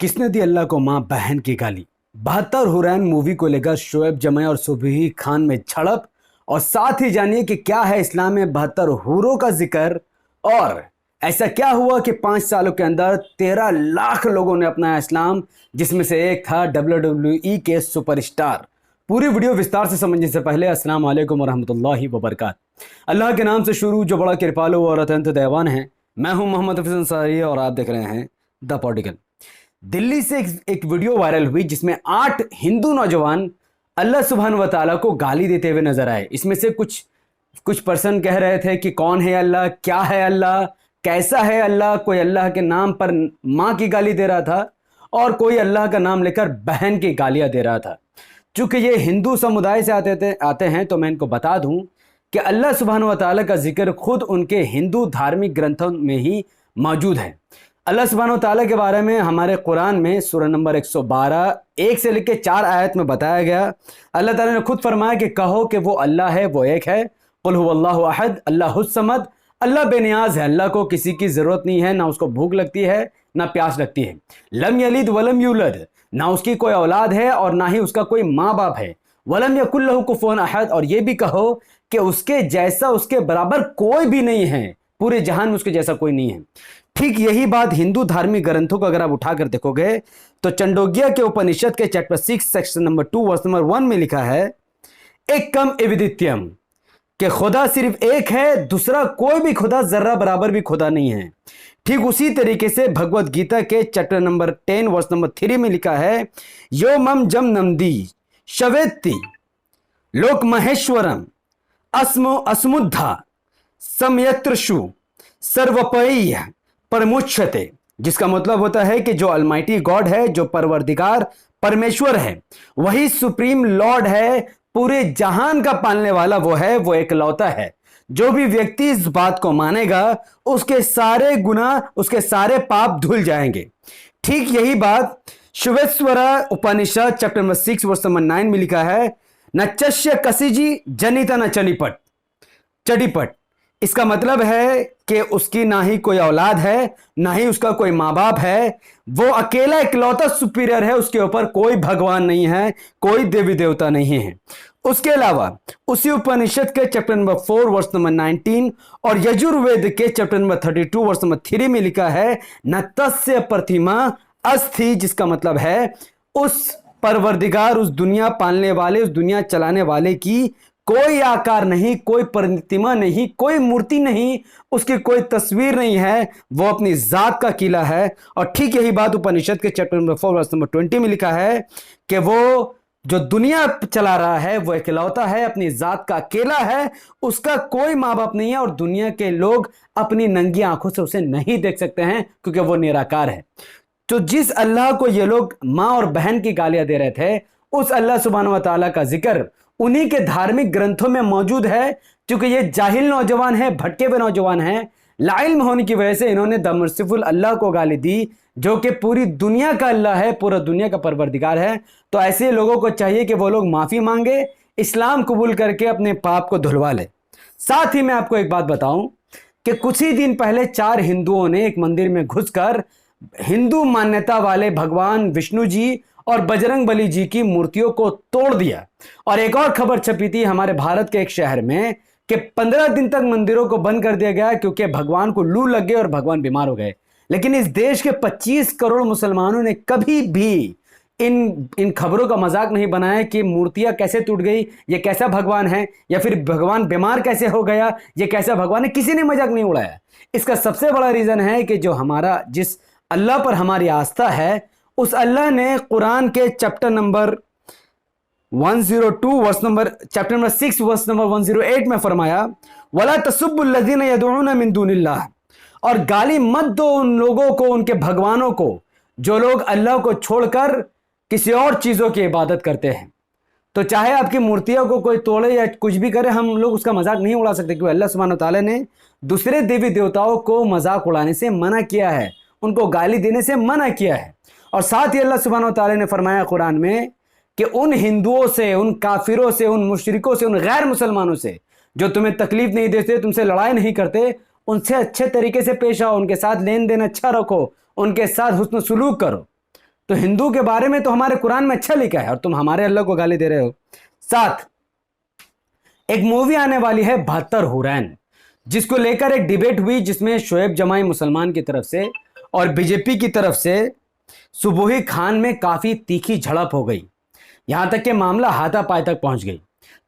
किसने दी अल्लाह को मां बहन की गाली। 72 हुरैन मूवी को लेकर शोएब जमै और सुबही खान में झड़प। और साथ ही जानिए कि क्या है इस्लाम में 72 हूरों का जिक्र और ऐसा क्या हुआ कि 5 सालों के अंदर 13 लाख लोगों ने अपनाया इस्लाम, जिसमें से एक था WWE के सुपरस्टार। पूरी वीडियो विस्तार से समझने से पहले अस्सलाम वालेकुम वरहमतुल्लाहि वबरकात। अल्लाह के नाम से शुरू जो बड़ा कृपालु और अत्यंत दयावान है। मैं हूं मोहम्मद हफीज अंसारी और आप देख रहे हैं द पॉलिटिकल। दिल्ली से एक वीडियो वायरल हुई जिसमें 8 हिंदू नौजवान अल्लाह सुब्हान व तआला को गाली देते हुए नजर आए। इसमें से कुछ पर्सन कह रहे थे कि कौन है अल्लाह, क्या है अल्लाह, कैसा है अल्लाह। कोई अल्लाह के नाम पर माँ की गाली दे रहा था और कोई अल्लाह का नाम लेकर बहन की गालियां दे रहा था। चूंकि ये हिंदू समुदाय से आते हैं तो मैं इनको बता दूं कि अल्लाह सुब्हान व तआला का जिक्र खुद उनके हिंदू धार्मिक ग्रंथों में ही मौजूद है। अल्लाह सुब्हानहू तआला के बारे में हमारे कुरान में सूरह नंबर 112 1 से लेकर 4 आयत में बताया गया। अल्लाह ताला ने खुद फरमाया कि कहो कि वो अल्लाह है, वो एक है। कुल हुवल्लाहु अहद अल्लाहुस समद, अल्लाह बेनियाज है, अल्लाह को किसी की ज़रूरत नहीं है, ना उसको भूख लगती है ना प्यास लगती है। लम यलिद वलम यूलद, ना उसकी कोई औलाद है और ना ही उसका कोई माँ बाप है। वलम यकुल लहू कुफुवन अहद, और ये भी कहो कि उसके जैसा, उसके बराबर कोई भी नहीं है, पूरे जहान में उसके जैसा कोई नहीं है। ठीक यही बात हिंदू धार्मिक ग्रंथों को अगर आप उठाकर देखोगे तो चंडोग्या के उपनिषद के chapter 6 section number 2 verse number 1 में लिखा है एकम एविदित्यम, कि खुदा सिर्फ एक है, दूसरा कोई भी खुदा जर्रा बराबर भी खुदा नहीं है। ठीक उसी तरीके से भगवत गीता के चैप्टर नंबर 10 वर्स नंबर 3 में लिखा है यो मम जम नमदी शवेत्ति लोक महेश्वरम अस्मो अस्मुद्धा समयत्रशु सर्वपय परमुच्छते, जिसका मतलब होता है कि जो अलमाइटी गॉड है, जो परवरदिगार परमेश्वर है, वही सुप्रीम लॉर्ड है, पूरे जहान का पालने वाला वो है, वो एकलौता है। जो भी व्यक्ति इस बात को मानेगा उसके सारे गुनाह, उसके सारे पाप धुल जाएंगे। ठीक यही बात शुवेश्वरा उपनिषद चैप्टर नंबर 6 वर्स नंबर 9 में लिखा है न चश्य कसिजी जनिता न चनिपट चडिपट। इसका मतलब है कि उसकी ना ही कोई औलाद है, ना ही उसका कोई माँ बाप है, वो अकेला इकलौता सुपीरियर है, उसके ऊपर कोई भगवान नहीं है, कोई देवी देवता नहीं है। उसके अलावा उसी उपनिषद के चैप्टर नंबर 4 वर्स नंबर 19 और यजुर्वेद के चैप्टर नंबर 32 वर्स नंबर 3 में लिखा है न तस्य प्रतिमा अस्थि, जिसका मतलब है उस परवरदिगार, उस दुनिया पालने वाले, उस दुनिया चलाने वाले की कोई आकार नहीं, कोई प्रतिमा नहीं, कोई मूर्ति नहीं, उसकी कोई तस्वीर नहीं है, वो अपनी जात का किला है। और ठीक यही बात उपनिषद के चैप्टर नंबर 4 वर्स नंबर 20 में लिखा है कि वो जो दुनिया चला रहा है वो इकलौता है, अपनी जात का अकेला है, उसका कोई माँ बाप नहीं है और दुनिया के लोग अपनी नंगी आंखों से उसे नहीं देख सकते हैं क्योंकि वो निराकार है। तो जिस अल्लाह को ये लोग माँ और बहन की गालियां दे रहे थे, उस अल्लाह सुब्हानहू व तआला का जिक्र उन्हीं के धार्मिक ग्रंथों में मौजूद है। क्योंकि ये जाहिल नौजवान है, भटके हुए नौजवान हैं, लाइल्म होने की वजह से इन्होंने द मर्सिफुल अल्लाह को गाली दी, जो कि पूरी दुनिया का अल्लाह है, पूरा दुनिया का परवरदिगार है। तो ऐसे लोगों को चाहिए कि वो लोग माफ़ी मांगे, इस्लाम कबूल करके अपने पाप को धुलवा ले। साथ ही मैं आपको एक बात बताऊं कि कुछ ही दिन पहले 4 हिंदुओं ने एक मंदिर में घुसकर हिंदू मान्यता वाले भगवान विष्णु जी और बजरंग बली जी की मूर्तियों को तोड़ दिया। और एक और खबर छपी थी हमारे भारत के एक शहर में कि 15 दिन तक मंदिरों को बंद कर दिया गया क्योंकि भगवान को लू लग गई और भगवान बीमार हो गए। लेकिन इस देश के 25 करोड़ मुसलमानों ने कभी भी इन खबरों का मजाक नहीं बनाया कि मूर्तियां कैसे टूट गई, ये कैसा भगवान है, या फिर भगवान बीमार कैसे हो गया, ये कैसा भगवान है, किसी ने मजाक नहीं उड़ाया। इसका सबसे बड़ा रीजन है कि जो हमारा, जिस अल्लाह पर हमारी आस्था है, उस अल्लाह ने कुरान के chapter number 102 verse number chapter number 6 verse number 108 में फरमाया वला तसुब्बुल लज़ीना यदऊना मिन दूनिल्लाह, और गाली मत दो उन लोगों को, उनके भगवानों को, जो लोग अल्लाह को छोड़कर किसी और चीज़ों की इबादत करते हैं। तो चाहे आपकी मूर्तियों को कोई तोड़े या कुछ भी करे, हम लोग उसका मजाक नहीं उड़ा सकते क्योंकि अल्लाह सुब्हानहू तआला ने दूसरे देवी देवताओं को मजाक उड़ाने से मना किया है, उनको गाली देने से मना किया है। और साथ ही अल्लाह सुब्हानहू तआला ने फरमाया कुरान में कि उन हिंदुओं से, उन काफिरों से, उन मुशरिकों से, उन गैर मुसलमानों से जो तुम्हें तकलीफ नहीं देते, तुमसे लड़ाई नहीं करते, उनसे अच्छे तरीके से पेश आओ, उनके साथ लेन देन अच्छा रखो, उनके साथ हुस्न सुलूक करो। तो हिंदू के बारे में तो हमारे कुरान में अच्छा लिखा है और तुम हमारे अल्लाह को गाली दे रहे हो। साथ एक मूवी आने वाली है 72 हुरैन, जिसको लेकर एक डिबेट हुई, जिसमें शोएब जमाई मुसलमान की तरफ से और बीजेपी की तरफ से सुबोही खान में काफी तीखी झड़प हो गई, यहां तक कि मामला हाथापाई तक पहुंच गई।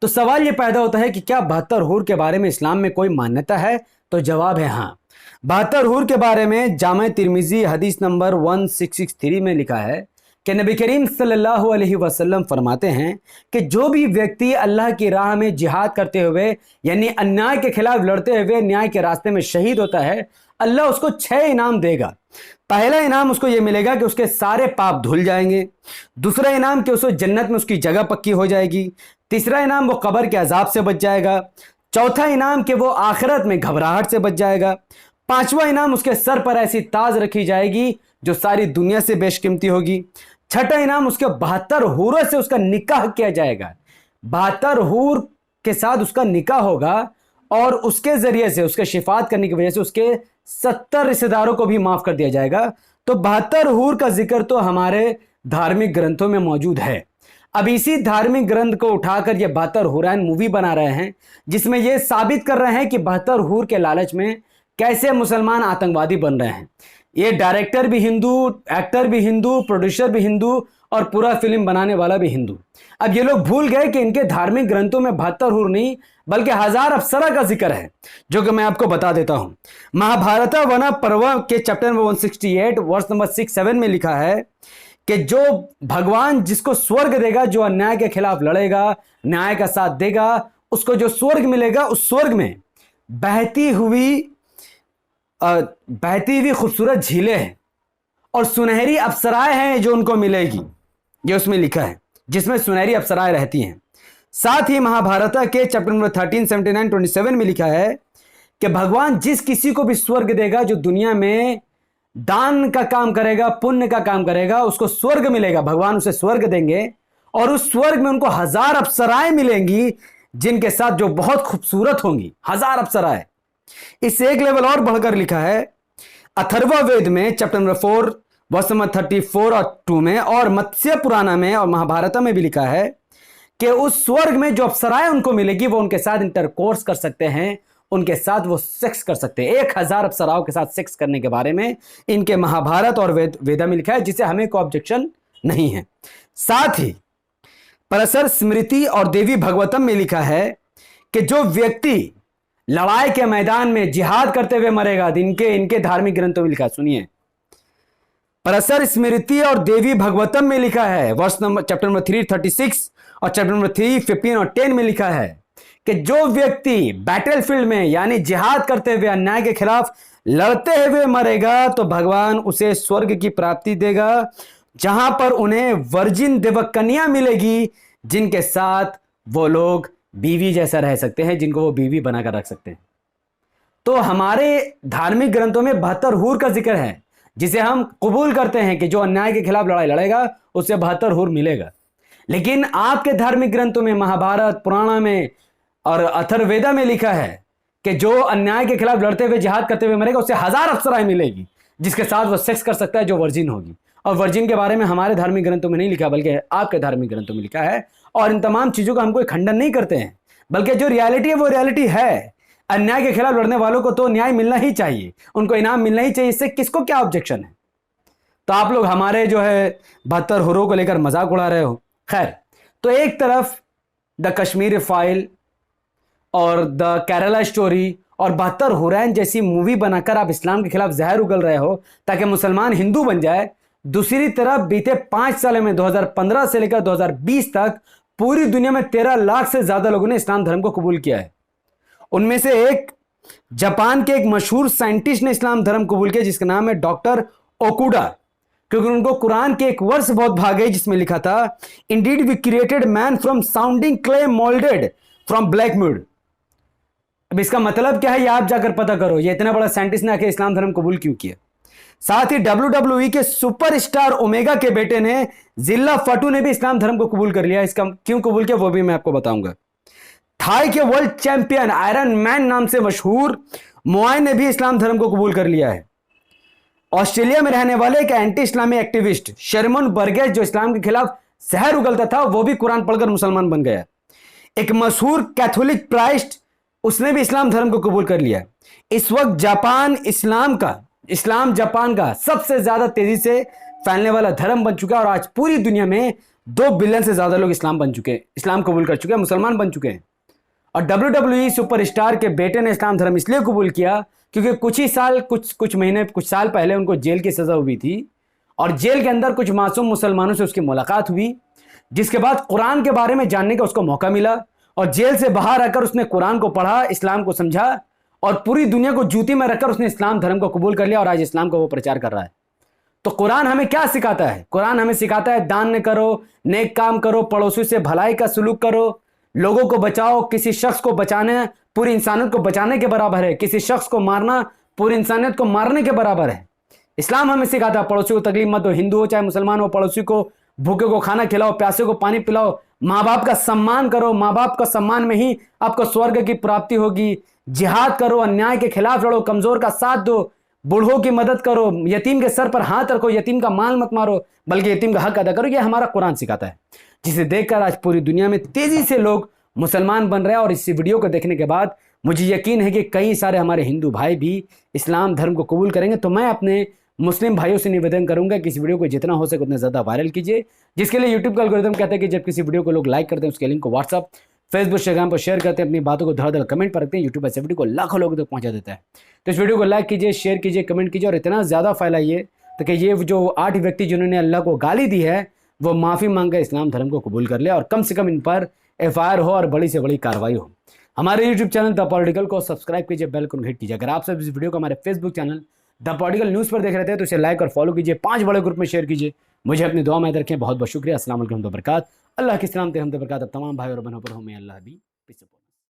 तो सवाल यह पैदा होता है कि क्या 72 हूर के बारे में इस्लाम में कोई मान्यता है? तो जवाब है हाँ। 72 हूर के बारे में जामे तिरमिजी हदीस नंबर 1663 में लिखा है कि नबी करीम सल्लल्लाहु अलैहि वसल्लम फरमाते हैं कि जो भी व्यक्ति अल्लाह की राह में जिहाद करते हुए यानी अन्याय के खिलाफ लड़ते हुए न्याय के रास्ते में शहीद होता है, अल्लाह उसको 6 इनाम देगा। पहला इनाम उसको यह मिलेगा कि उसके सारे पाप धुल जाएंगे। दूसरा इनाम कि उसको जन्नत में उसकी जगह पक्की हो जाएगी। तीसरा इनाम वो कब्र के अजाब से बच जाएगा। चौथा इनाम कि वो आखिरत में घबराहट से बच जाएगा। पांचवा इनाम उसके सर पर ऐसी ताज रखी जाएगी जो सारी दुनिया से बेशकीमती होगी। छठा इनाम उसके 72 हूरों से उसका निकाह किया जाएगा। 72 हूर के साथ उसका निकाह होगा और उसके जरिए से उसके शिफात करने की वजह से उसके 70 रिश्तेदारों को भी माफ कर दिया जाएगा। तो 72 हूर का जिक्र तो हमारे धार्मिक ग्रंथों में मौजूद है। अब इसी धार्मिक ग्रंथ को उठाकर ये 72 हुरैन मूवी बना रहे हैं, जिसमें ये साबित कर रहे हैं कि 72 हूर के लालच में कैसे मुसलमान आतंकवादी बन रहे हैं। ये डायरेक्टर भी हिंदू, एक्टर भी हिंदू, प्रोड्यूसर भी हिंदू और पूरा फिल्म बनाने वाला भी हिंदू। अब ये लोग भूल गए कि इनके धार्मिक ग्रंथों में 72 हूर नहीं बल्कि 1000 अप्सरा का जिक्र है, जो कि मैं आपको बता देता हूं। महाभारत वन पर्व के चैप्टर नंबर 168 वर्ष नंबर 6-7 में लिखा है कि जो भगवान जिसको स्वर्ग देगा, जो अन्याय के खिलाफ लड़ेगा, न्याय का साथ देगा, उसको जो स्वर्ग मिलेगा, उस स्वर्ग में बहती हुई खूबसूरत झीलें हैं और सुनहरी अप्सराएं हैं जो उनको मिलेगी। ये उसमें लिखा है, जिसमें सुनहरी अप्सराएं रहती हैं। साथ ही महाभारत के चैप्टर नंबर 13, 79, 27 में लिखा है कि भगवान जिस किसी को भी स्वर्ग देगा, जो दुनिया में दान का काम करेगा, पुण्य का काम करेगा, उसको स्वर्ग मिलेगा। भगवान उसे स्वर्ग देंगे और उस स्वर्ग में उनको 1000 अप्सराएं मिलेंगी, जिनके साथ जो बहुत खूबसूरत होंगी। 1000 अप्सराएं। इससे एक लेवल और बढ़कर लिखा है अथर्वा वेद में चैप्टर नंबर 4 वर्ष नंबर 34 और 2 में, और मत्स्य पुराण में और महाभारत में भी लिखा है कि उस स्वर्ग में जो अप्सराएं उनको मिलेगी, वो उनके साथ इंटरकोर्स कर सकते हैं, उनके साथ वो सेक्स कर सकते हैं। 1000 अप्सराओं के साथ सेक्स करने के बारे में इनके महाभारत और वेदा में लिखा है, जिसे हमें कोई ऑब्जेक्शन नहीं है। साथ ही परसर स्मृति और देवी भगवतम में लिखा है कि जो व्यक्ति लड़ाई के मैदान में जिहाद करते हुए मरेगा, इनके धार्मिक ग्रंथों में लिखा, सुनिए, परसर स्मृति और देवी भगवतम में लिखा है, वर्ष नंबर चैप्टर नंबर 336 और चैप्टर नंबर 3, 15 और 10 में लिखा है कि जो व्यक्ति बैटलफील्ड में यानी जिहाद करते हुए अन्याय के खिलाफ लड़ते हुए मरेगा, तो भगवान उसे स्वर्ग की प्राप्ति देगा, जहां पर उन्हें वर्जिन देवकन्या मिलेगी, जिनके साथ वो लोग बीवी जैसा रह सकते हैं, जिनको वो बीवी बनाकर रख सकते हैं। तो हमारे धार्मिक ग्रंथों में 72 हूर का जिक्र है, जिसे हम कबूल करते हैं कि जो अन्याय के खिलाफ लड़ाई लड़ेगा उससे 72 हूर मिलेगा। लेकिन आपके धार्मिक ग्रंथों में, महाभारत, पुराण में और अथर्ववेदा में लिखा है कि जो अन्याय के खिलाफ लड़ते हुए जिहाद करते हुए मरेगा, उससे 1000 अप्सराएं मिलेगी, जिसके साथ वो सेक्स कर सकता है, जो वर्जिन होगी। और वर्जिन के बारे में हमारे धार्मिक ग्रंथों में नहीं लिखा, बल्कि आपके धार्मिक ग्रंथों में लिखा है। और इन तमाम चीजों का हम कोई खंडन नहीं करते हैं, बल्कि जो रियलिटी है वो रियलिटी है। अन्याय के खिलाफ लड़ने वालों को तो न्याय मिलना ही चाहिए, उनको इनाम मिलना ही चाहिए। इससे किसको क्या ऑब्जेक्शन है? तो आप लोग हमारे जो है 72 हुरों को लेकर मजाक उड़ा रहे हो। खैर, तो एक तरफ द कश्मीर फाइल और द केरला स्टोरी और 72 हुरैन जैसी मूवी बनाकर आप इस्लाम के खिलाफ जहर उगल रहे हो ताकि मुसलमान हिंदू बन जाए। दूसरी तरफ बीते 5 सालों में 2015 से लेकर 2020 तक पूरी दुनिया में 13 लाख से ज्यादा लोगों ने इस्लाम धर्म को कबूल किया है। उनमें से एक जापान के एक मशहूर साइंटिस्ट ने इस्लाम धर्म कबूल किया, जिसका नाम है डॉक्टर ओकुडा, क्योंकि उनको कुरान के एक वर्स बहुत भाग गई, जिसमें लिखा था, indeed we created man from sounding clay moulded from black mud. अब इसका मतलब क्या है, ये आप जाकर पता करो। ये इतना बड़ा साइंटिस्ट ने आके इस्लाम धर्म कबूल क्यों किया? साथ ही WWE के सुपरस्टार ओमेगा के बेटे ने, जिल्ला फटू ने भी इस्लाम धर्म को कबूल कर लिया। इसका क्यों कबूल किया वो भी मैं आपको बताऊंगा। थाई के वर्ल्ड चैंपियन आयरन मैन नाम से मशहूर मोआई ने भी इस्लाम धर्म को कबूल कर लिया है। ऑस्ट्रेलिया में रहने वाले एक एंटी इस्लामी एक्टिविस्ट शर्मन बर्गेस, जो इस्लाम के खिलाफ जहर उगलता था, वो भी कुरान पढ़कर मुसलमान बन गया। एक मशहूर कैथोलिक प्राइस्ट, उसने भी इस्लाम धर्म को कबूल कर लिया। इस वक्त इस्लाम जापान का सबसे ज्यादा तेजी से फैलने वाला धर्म बन चुका है और आज पूरी दुनिया में 2 बिलियन से ज्यादा लोग इस्लाम कबूल कर चुके हैं, मुसलमान बन चुके हैं। और WWE सुपरस्टार के बेटे ने इस्लाम धर्म इसलिए कबूल किया क्योंकि कुछ साल पहले उनको जेल की सजा हुई थी और जेल के अंदर कुछ मासूम मुसलमानों से उसकी मुलाकात हुई, जिसके बाद कुरान के बारे में जानने का उसको मौका मिला और जेल से बाहर आकर उसने कुरान को पढ़ा, इस्लाम को समझा और पूरी दुनिया को जूती में रखकर उसने इस्लाम धर्म को कबूल कर लिया और आज इस्लाम का वो प्रचार कर रहा है। तो कुरान हमें क्या सिखाता है? कुरान हमें सिखाता है दान न करो, नेक काम करो, पड़ोसी से भलाई का सलूक करो, लोगों को बचाओ। किसी शख्स को बचाना पूरी इंसानियत को बचाने के बराबर है, किसी शख्स को मारना पूरी इंसानियत को मारने के बराबर है। इस्लाम हमें सिखाता है पड़ोसी को तकलीफ मत दो, हिंदू हो चाहे मुसलमान हो, पड़ोसी को भूखे को खाना खिलाओ, प्यासे को पानी पिलाओ, माँ बाप का सम्मान करो, माँ बाप का सम्मान में ही आपको स्वर्ग की प्राप्ति होगी। जिहाद करो, अन्याय के खिलाफ लड़ो, कमजोर का साथ दो, बूढ़ों की मदद करो, यतीम के सर पर हाथ रखो, यतीम का माल मत मारो बल्कि यतीम का हक अदा करो। यह हमारा कुरान सिखाता है, जिसे देखकर आज पूरी दुनिया में तेजी से लोग मुसलमान बन रहे हैं। और इस वीडियो को देखने के बाद मुझे यकीन है कि कई सारे हमारे हिंदू भाई भी इस्लाम धर्म को कबूल करेंगे। तो मैं अपने मुस्लिम भाइयों से निवेदन करूंगा कि इस वीडियो को जितना हो सके उतना ज़्यादा वायरल कीजिए, जिसके लिए यूट्यूब का एल्गोरिथम कहता है कि जब किसी वीडियो को लोग लाइक करते हैं उसके लिंक को व्हाट्सअप, फेसबुक, इंस्टाग्राम पर शेयर करते हैं, अपनी बातों को धड़ाधड़ कमेंट पर रखते हैं, यूट्यूब ऐसे वीडियो को लाखों लोगों तक पहुंचा देता है। तो इस वीडियो को लाइक कीजिए, शेयर कीजिए, कमेंट कीजिए और इतना ज़्यादा फैलाइए ताकि ये जो 8 व्यक्ति जिन्होंने अल्लाह को गाली दी है वो माफ़ी मांगकर इस्लाम धर्म को कबूल कर ले और कम से कम इन पर FIR हो और बड़ी से बड़ी कार्रवाई हो। हमारे यूट्यूब चैनल द पॉलिटिकल को सब्सक्राइब कीजिए, बेल आइकन हिट कीजिए। अगर आप सब इस वीडियो को हमारे Facebook channel the political news पर देख रहे थे तो इसे लाइक और फॉलो कीजिए, 5 बड़े ग्रुप में शेयर कीजिए। मुझे अपनी दुआ में याद रखें। बहुत बहुत शुक्रिया। अस्सलाम वालेकुम व बरकात। अल्लाह की सलामत रहमत बरकात अब तमाम भाई और बहनों पर हो। मैं अल्लाह भी